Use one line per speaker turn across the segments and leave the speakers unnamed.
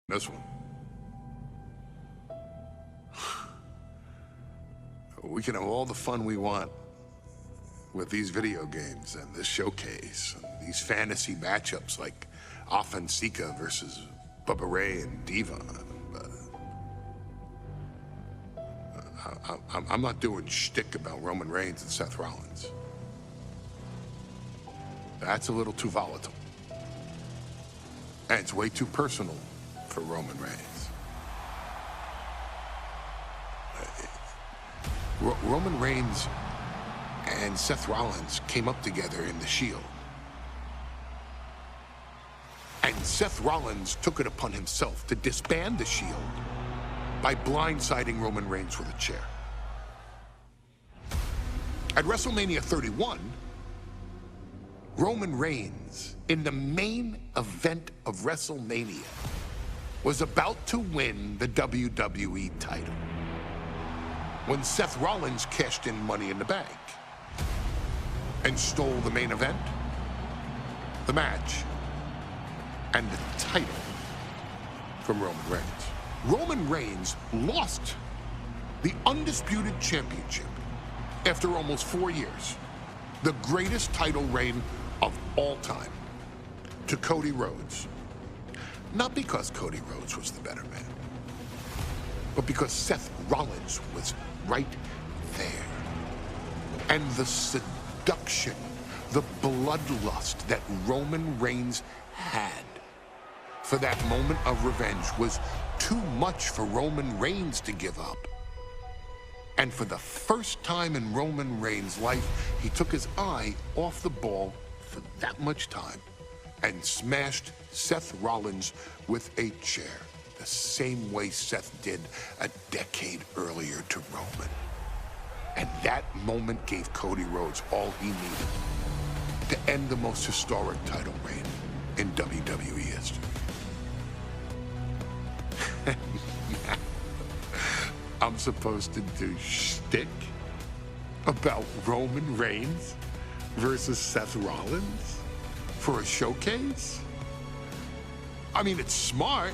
This one. We can have all the fun we want with these video games and this showcase and these fantasy matchups like Offensica versus Bubba Ray and Diva. I'm not doing shtick about Roman Reigns and Seth Rollins. That's a little too volatile. And it's way too personal for Roman Reigns. Roman Reigns and Seth Rollins came up together in the Shield. And Seth Rollins took it upon himself to disband the Shield by blindsiding Roman Reigns with a chair. At WrestleMania 31, Roman Reigns, in the main event of WrestleMania, was about to win the WWE title when Seth Rollins cashed in Money in the Bank and stole the main event, the match, and the title from Roman Reigns. Roman Reigns lost the undisputed championship after almost 4 years, the greatest title reign of all time, to Cody Rhodes. Not because Cody Rhodes was the better man, but because Seth Rollins was right there. And the seduction, the bloodlust that Roman Reigns had for that moment of revenge was too much for Roman Reigns to give up. And for the first time in Roman Reigns' life, he took his eye off the ball for that much time and smashed Seth Rollins with a chair, the same way Seth did a decade earlier to Roman. And that moment gave Cody Rhodes all he needed to end the most historic title reign in WWE history. I'm supposed to do shtick about Roman Reigns versus Seth Rollins for a showcase? I mean, it's smart,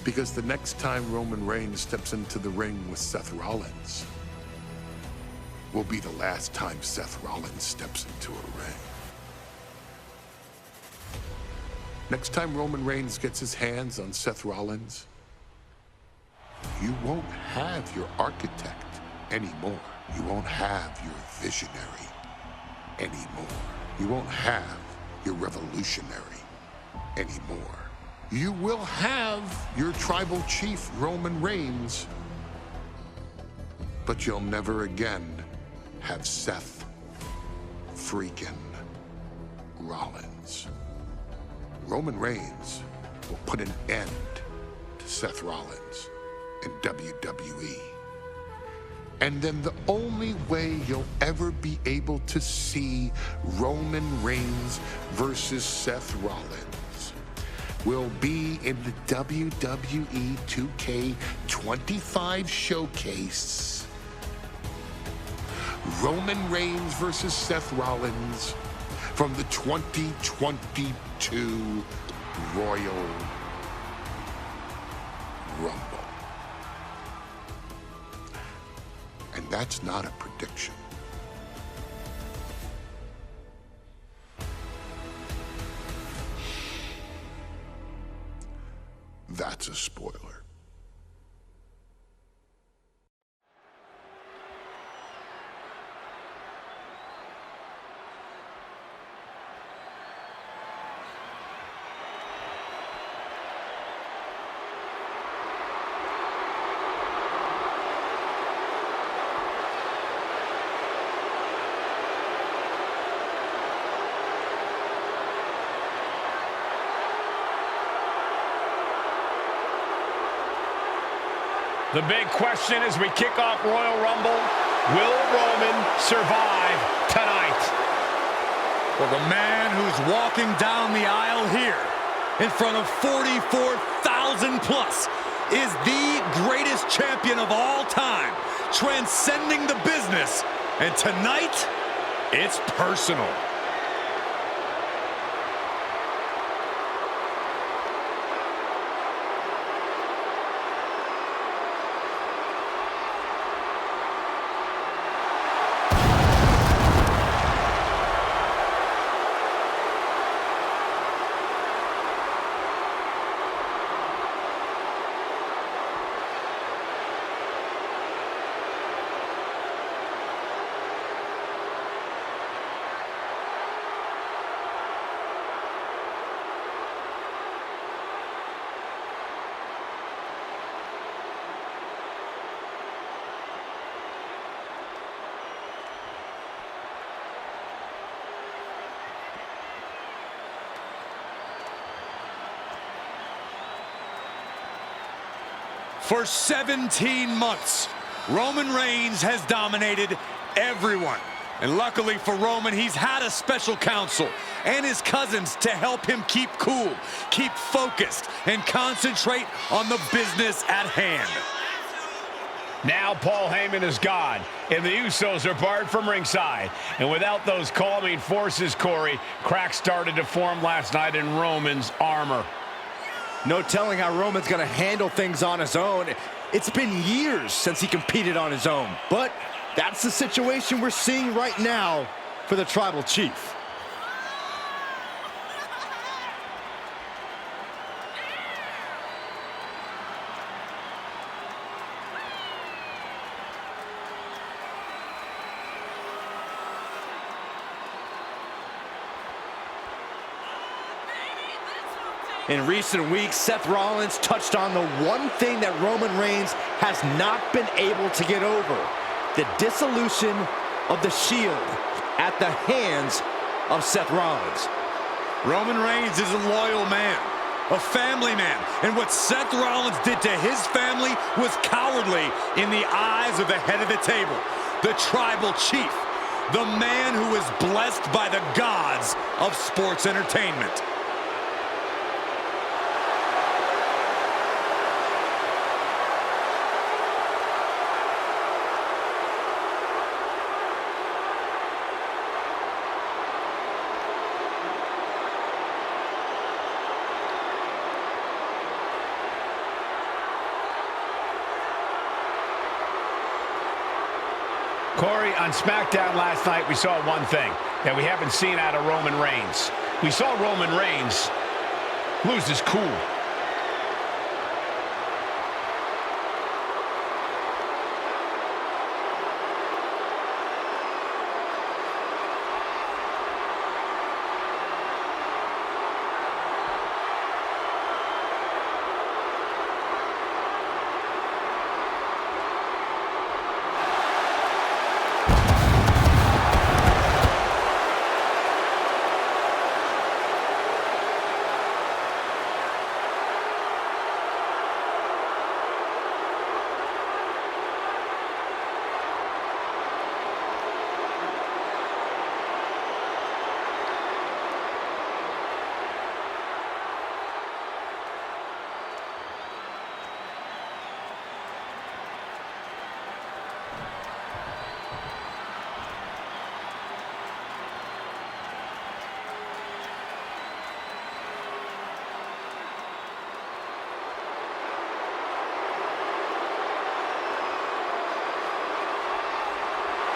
because the next time Roman Reigns steps into the ring with Seth Rollins will be the last time Seth Rollins steps into a ring. Next time Roman Reigns gets his hands on Seth Rollins, you won't have your architect anymore. You won't have your visionary anymore. You won't have your revolutionary anymore. You will have your tribal chief, Roman Reigns, but you'll never again have Seth freaking Rollins. Roman Reigns will put an end to Seth Rollins in WWE. And then the only way you'll ever be able to see Roman Reigns versus Seth Rollins will be in the WWE 2K25 showcase. Roman Reigns versus Seth Rollins from the 2022 Royal Rumble. And that's not a prediction. That's a spoiler.
The big question as we kick off Royal Rumble, will Roman survive tonight?
Well, the man who's walking down the aisle here in front of 44,000 plus is the greatest champion of all time, transcending the business. And tonight, it's personal. For 17 months, Roman Reigns has dominated everyone. And luckily for Roman, he's had a special counsel and his cousins to help him keep cool, keep focused, and concentrate on the business at hand.
Now Paul Heyman is gone, and the Usos are barred from ringside. And without those calming forces, Corey, cracks started to form last night in Roman's armor.
No telling how Roman's going to handle things on his own. It's been years since he competed on his own, but that's the situation we're seeing right now for the Tribal Chief. In recent weeks, Seth Rollins touched on the one thing that Roman Reigns has not been able to get over: the dissolution of the Shield at the hands of Seth Rollins.
Roman Reigns is a loyal man, a family man, and what Seth Rollins did to his family was cowardly in the eyes of the head of the table, the Tribal Chief, the man who is blessed by the gods of sports entertainment.
Corey, on SmackDown last night, we saw one thing that we haven't seen out of Roman Reigns. We saw Roman Reigns lose his cool.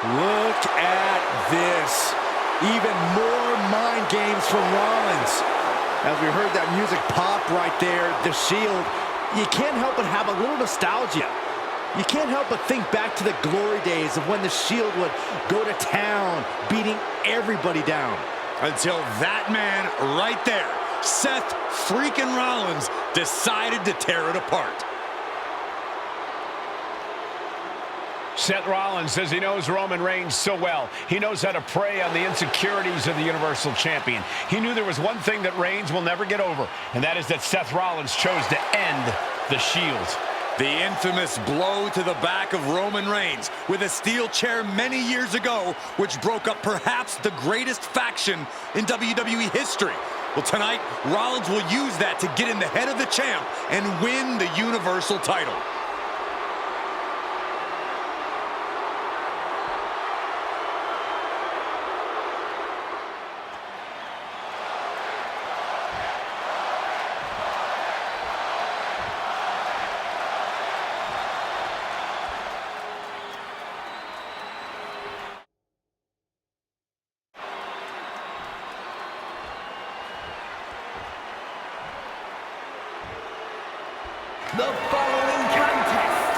Look at this. Even more mind games from Rollins. As we heard that music pop right there, the Shield, you can't help but have a little nostalgia. You can't help but think back to the glory days of when the Shield would go to town, beating everybody down.
Until that man right there, Seth freaking Rollins, decided to tear it apart.
Seth Rollins says he knows Roman Reigns so well. He knows how to prey on the insecurities of the Universal Champion. He knew there was one thing that Reigns will never get over, and that is that Seth Rollins chose to end the Shield.
The infamous blow to the back of Roman Reigns with a steel chair many years ago, which broke up perhaps the greatest faction in WWE history. Well, tonight, Rollins will use that to get in the head of the champ and win the Universal title.
The following contest,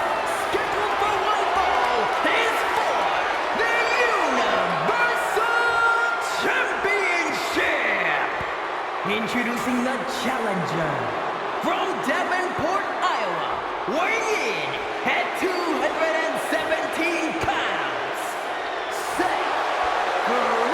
scheduled for one fall, is for the Universal Championship. Introducing the challenger from Davenport, Iowa, weighing in at 217 pounds, Seth Rollins.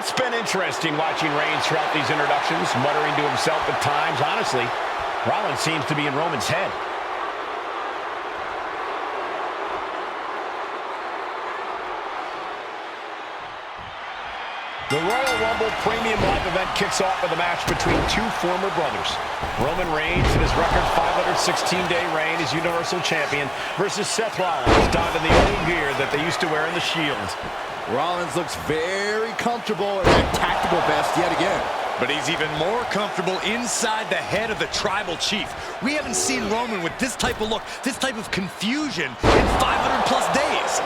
It's been interesting watching Reigns throughout these introductions, muttering to himself at times. Honestly, Rollins seems to be in Roman's head. The Royal Rumble Premium Live event kicks off with a match between two former brothers. Roman Reigns in his record 516-day reign as Universal Champion versus Seth Rollins, donned in the old gear that they used to wear in the Shield.
Rollins looks very comfortable in that tactical vest yet again.
But he's even more comfortable inside the head of the Tribal Chief. We haven't seen Roman with this type of look, this type of confusion in 500+ days.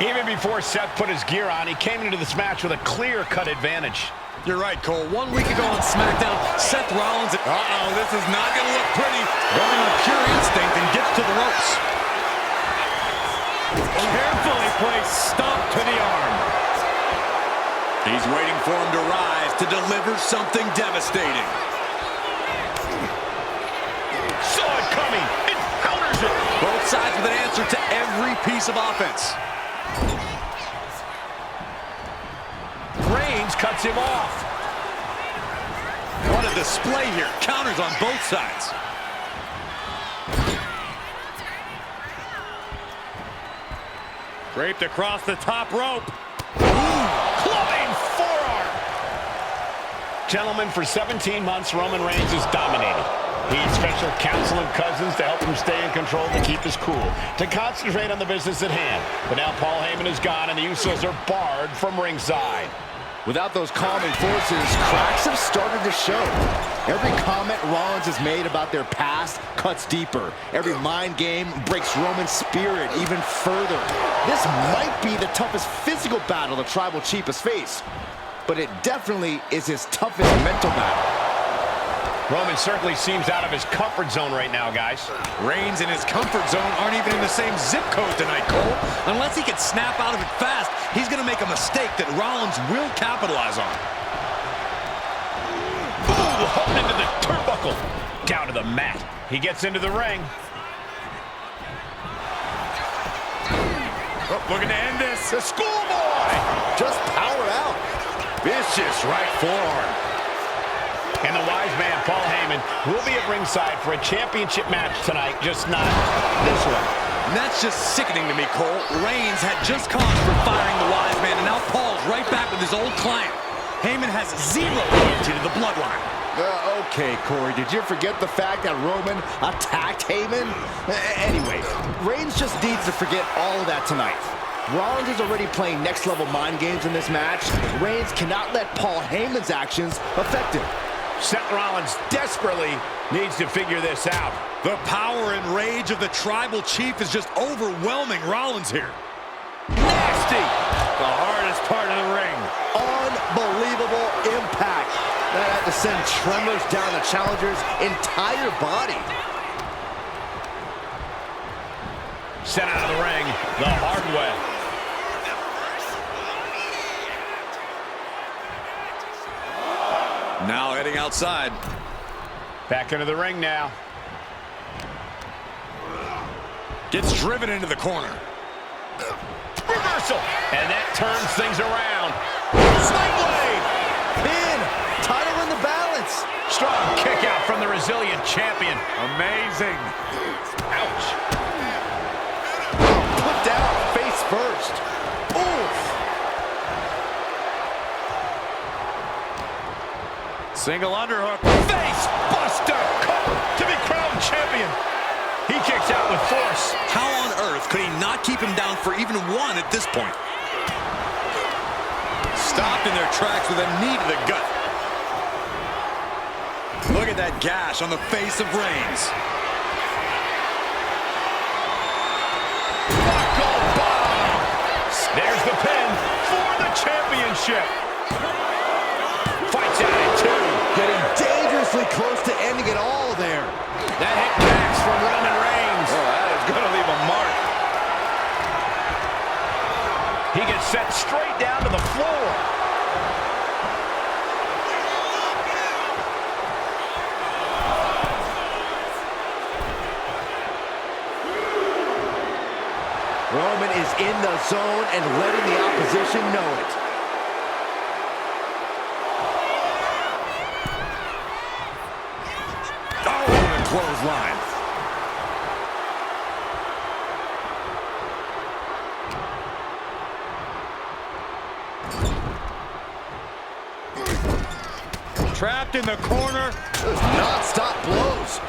Even before Seth put his gear on, he came into this match with a clear-cut advantage.
You're right, Cole. 1 week ago on SmackDown, Seth Rollins... Uh-oh, this is not going to look pretty. Going on pure instinct and gets to the ropes. Carefully placed stomp to the arm. He's waiting for him to rise to deliver something devastating.
Saw it coming. It counters it.
Both sides with an answer to every piece of offense.
Reigns cuts him off.
What a display here. Counters on both sides. Draped across the top rope.
Clubbing forearm. Gentlemen, for 17 months, Roman Reigns has dominated. He had special counsel and cousins to help him stay in control, to keep his cool, to concentrate on the business at hand. But now Paul Heyman is gone, and the Usos are barred from ringside.
Without those calming forces, cracks have started to show. Every comment Rollins has made about their past cuts deeper. Every mind game breaks Roman's spirit even further. This might be the toughest physical battle the Tribal Chief has faced, but it definitely is his toughest mental battle.
Roman certainly seems out of his comfort zone right now, guys.
Reigns and his comfort zone aren't even in the same zip code tonight, Cole. Unless he can snap out of it fast, he's going to make a mistake that Rollins will capitalize on.
Ooh, hooked into the turnbuckle. Down to the mat. He gets into the ring.
Oh, looking to end this.
The schoolboy.
Just powered out.
Vicious right forearm.
And the wise man, Paul Heyman, will be at ringside for a championship match tonight, just not this one.
And that's just sickening to me, Cole. Reigns had just cause for firing the wise man, and now Paul's right back with his old client. Heyman has zero loyalty to the bloodline.
Okay, Corey, did you forget the fact that Roman attacked Heyman? Anyway, Reigns just needs to forget all of that tonight. Rollins is already playing next-level mind games in this match. Reigns cannot let Paul Heyman's actions affect him.
Seth Rollins desperately needs to figure this out.
The power and rage of the Tribal Chief is just overwhelming Rollins here.
Nasty!
The hardest part of the ring.
Unbelievable impact. That had to send tremors down the challenger's entire body.
Sent out of the ring the hard way.
Now heading outside.
Back into the ring now.
Gets driven into the corner.
Reversal. And that turns things around. Sling blade.
Pin. Title in the balance.
Strong kick out from the resilient champion.
Amazing.
Ouch.
Put down face first. Oof.
Single underhook.
Face buster. Cover to be crowned champion. He kicks out with force.
How on earth could he not keep him down for even one at this point? Stopped in their tracks with a knee to the gut. Look at that gash on the face of Reigns.
Buckle bomb. There's the pin for the championship. Fights out at two.
Getting dangerously close to ending it all there.
That hit connects from Roman Reigns.
Oh, that is going to leave a mark.
He gets sent straight down to the floor.
Roman is in the zone and letting the opposition know it.
clothesline. Trapped in the corner.
Non-stop blows.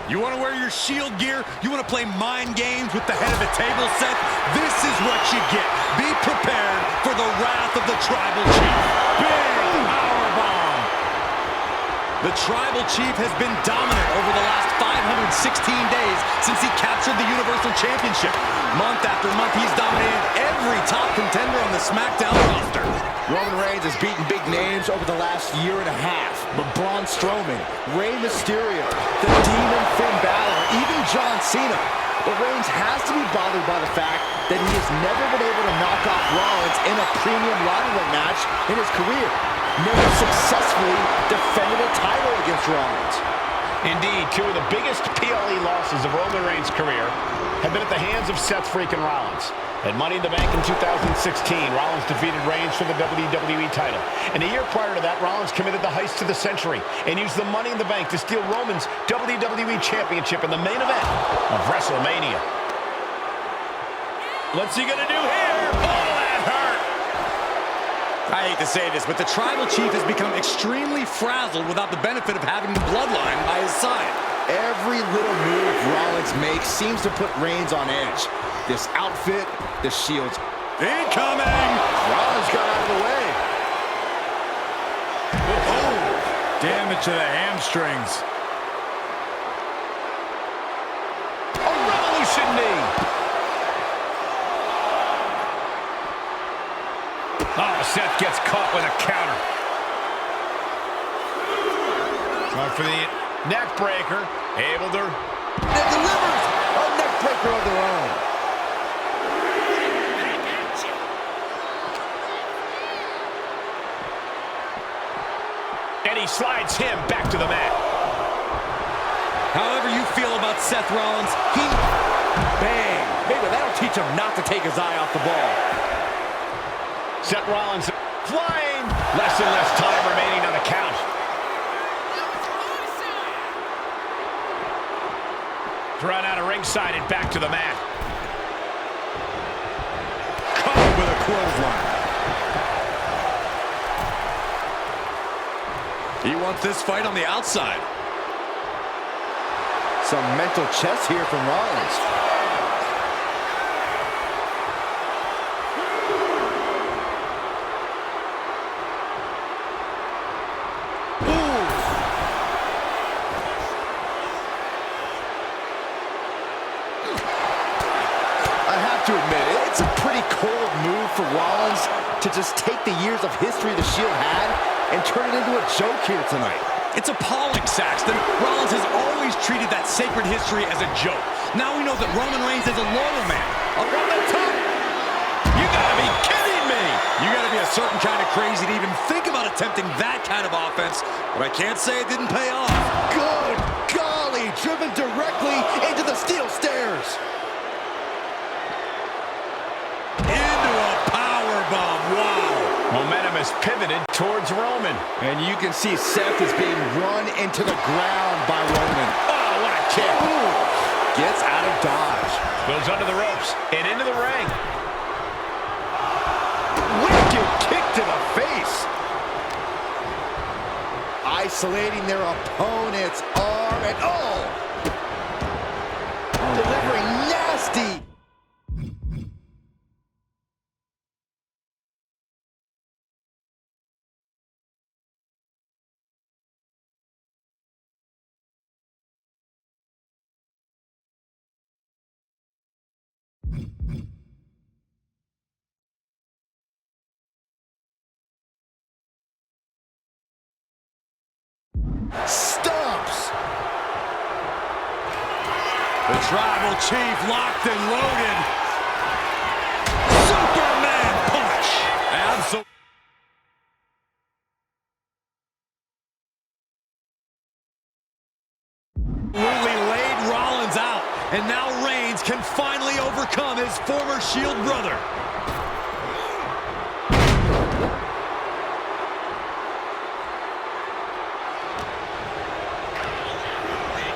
You want to wear your Shield gear? You want to play mind games with the head of the table, Seth? This is what you get. Be prepared for the wrath of the Tribal Chief. Big powerbomb. The Tribal Chief has been dominant over the last 516 days since he captured the Universal Championship. Month after month, he's dominated every top contender on the SmackDown roster.
Roman Reigns has beaten big names over the last year and a half. But Braun Strowman, Rey Mysterio, the Demon Finn Balor, even John Cena. But Reigns has to be bothered by the fact that he has never been able to knock off Rollins in a premium ladder match in his career. Never successfully defended a title against Rollins.
Indeed, two of the biggest PLE losses of Roman Reigns' career have been at the hands of Seth freaking Rollins. At Money in the Bank in 2016, Rollins defeated Reigns for the WWE title. And a year prior to that, Rollins committed the heist of the century and used the Money in the Bank to steal Roman's WWE Championship in the main event of WrestleMania. What's he gonna do here? Oh, that hurt!
I hate to say this, but the Tribal Chief has become extremely frazzled without the benefit of having the Bloodline by his side.
Every little move Rollins makes seems to put Reigns on edge. This outfit, the Shield's
incoming!
Rollins got out of the way.
Oh, damage to the hamstrings.
A revolution knee! Oh, Seth gets caught with a counter. Going for the neck breaker. Able to...
It delivers a neck breaker of their own.
And he slides him back to the mat.
However you feel about Seth Rollins,
Bang! Maybe that'll teach him not to take his eye off the ball.
Seth Rollins flying. Less and less time remaining on the count. Thrown out of ringside and back to the mat.
covered with a clothesline. He wants this fight on the outside.
Some mental chess here from Rollins. To admit it, it's a pretty cold move for Rollins to just take the years of history the Shield had and turn it into a joke here tonight.
It's appalling, Saxton. Rollins has always treated that sacred history as a joke. Now we know that Roman Reigns is a loyal man. Up on the top. You gotta be kidding me. You gotta be a certain kind of crazy to even think about attempting that kind of offense. But I can't say it didn't pay off.
Good golly, driven directly into the steel stairs.
Wow.
Momentum is pivoted towards Roman.
And you can see Seth is being run into the ground by Roman.
Oh, what a kick.
Ooh. Gets out of dodge.
Goes under the ropes and into the ring.
Wicked kick to the face. Isolating their opponent's arm and delivering nasty. Stomps.
The Tribal Chief locked and loaded. Superman punch. Absolutely. Laid Rollins out. And now Reigns Reigns can finally overcome his former Shield brother.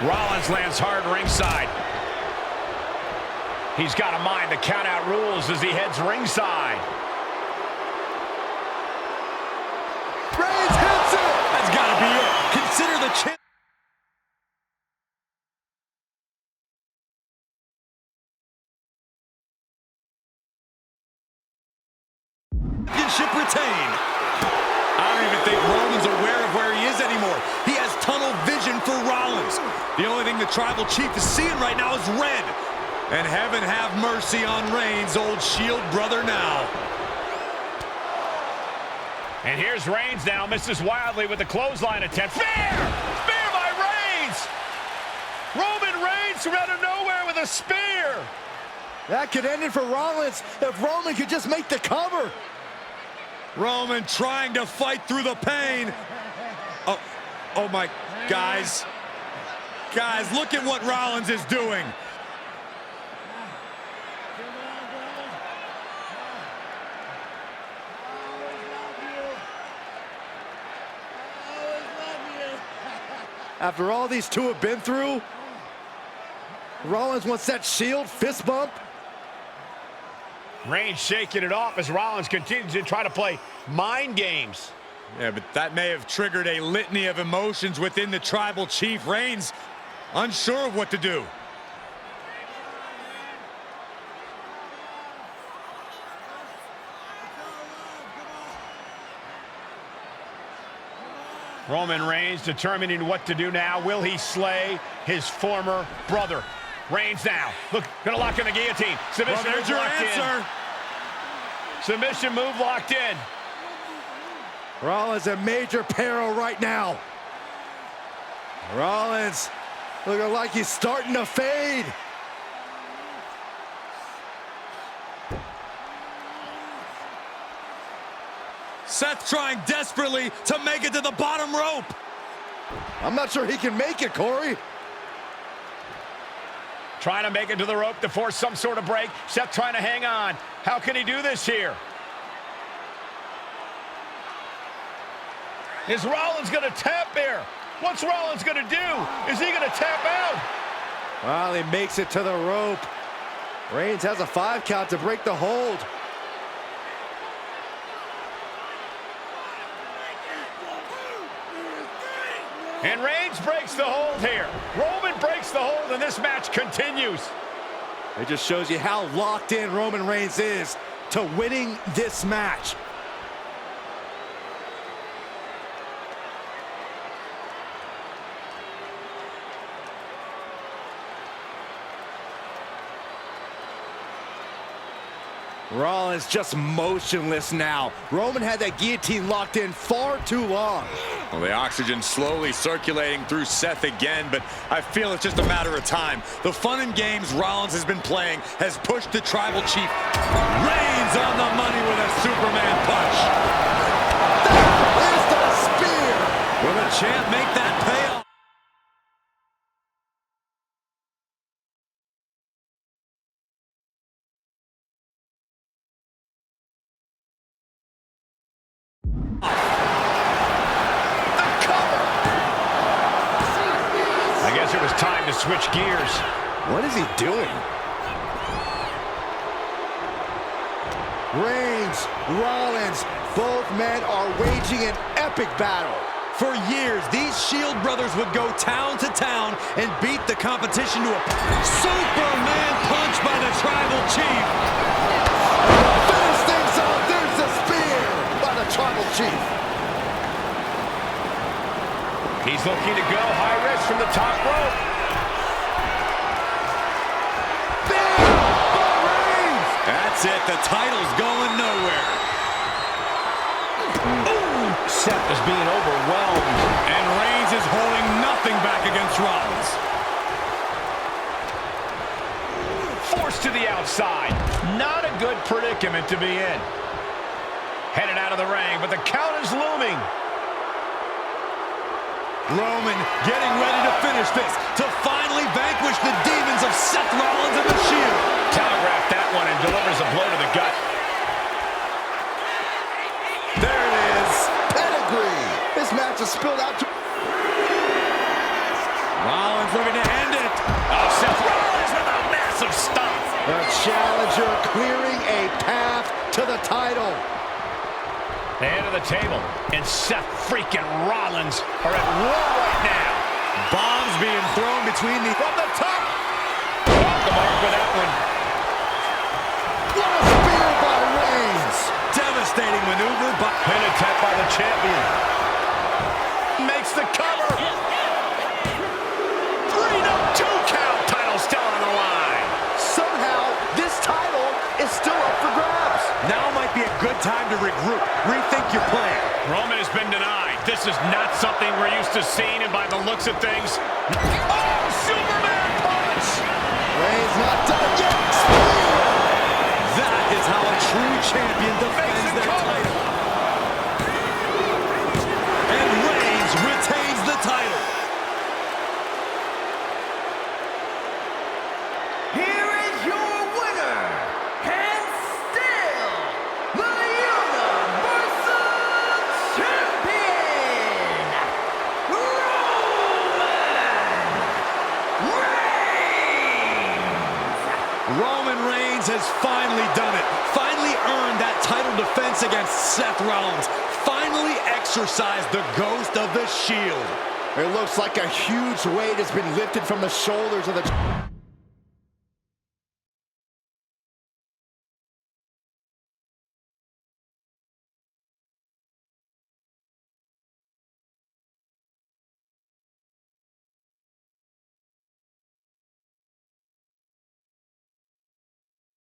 Rollins lands hard ringside. He's got to mind the count-out rules as he heads ringside.
Reigns hits it! That's got to be it. Consider the championship retained. I don't even think Roman's aware of where he is anymore. He has tunnel vision for Rollins. The only thing the Tribal Chief is seeing right now is red. And heaven have mercy on Reigns, old Shield brother now.
And here's Reigns now, misses wildly with the clothesline attempt. Spear! Spear by Reigns! Roman Reigns from out of nowhere with a spear!
That could end it for Rollins if Roman could just make the cover.
Roman trying to fight through the pain. Oh my, guys. Guys, look at what Rollins is doing.
After all these two have been through, Rollins wants that Shield fist bump.
Reigns shaking it off as Rollins continues to try to play mind games.
Yeah, but that may have triggered a litany of emotions within the Tribal Chief. Reigns unsure of what to do.
Roman Reigns determining what to do now. Will he slay his former brother? Reigns now. Look, gonna lock in the guillotine. Submission
Well, there's
move
your
locked
answer.
in. Submission move locked in.
Rollins in major peril right now. Rollins looking like he's starting to fade.
Seth trying desperately to make it to the bottom rope.
I'm not sure he can make it, Corey.
Trying to make it to the rope to force some sort of break. Seth trying to hang on. How can he do this here? Is Rollins going to tap here? What's Rollins going to do? Is he going to tap out?
Well, he makes it to the rope. Reigns has a 5 count to break the hold.
And Reigns breaks the hold here. Roman breaks the hold, and this match continues.
It just shows you how locked in Roman Reigns is to winning this match. Rollins just motionless now. Roman had that guillotine locked in far too long.
Well, the oxygen slowly circulating through Seth again, but I feel it's just a matter of time. The fun and games Rollins has been playing has pushed the Tribal Chief. Reigns on the money with a Superman punch.
There's the spear.
Will the champ make that pay off?
I guess it was time to switch gears.
What is he doing? Reigns, Rollins, both men are waging an epic battle.
For years, these Shield brothers would go town to town and beat the competition to a Superman punch by the Tribal Chief.
Finish things off. There's the spear by the Tribal Chief.
He's looking to go high risk from the top rope.
That's it. The title's going nowhere.
Ooh, Seth is being overwhelmed.
And Reigns is holding nothing back against Rollins.
Forced to the outside. Not a good predicament to be in. Headed out of the ring, but the count is looming.
Roman getting ready to finish this, to finally vanquish the demons of Seth Rollins and the Shield.
just spilled out.
Rollins looking to end it.
Oh, Seth Rollins with a massive stomp.
The challenger clearing a path to the title.
The head of the table, and Seth freaking Rollins are at war right now.
Bombs being thrown between the...
From the top. Off the mark with that one.
What a spear by Reigns.
Devastating maneuver, but...
Pin attempt by the champion. Makes the cover. 3-2 count. Title still on the line.
Somehow, this title is still up for grabs.
Now might be a good time to regroup. Rethink your plan.
Roman has been denied. This is not something we're used to seeing, and by the looks of things... Oh, Superman punch!
Reigns not done yet.
That is how a true champion defends their title. And Reigns retains the title.
Here is your winner, and still the Universal Champion,
Roman Reigns has finally done it. Finally earned that title defense against Seth Rollins. Finally exorcised the ghost of the Shield.
It looks like a huge weight has been lifted from the shoulders of the...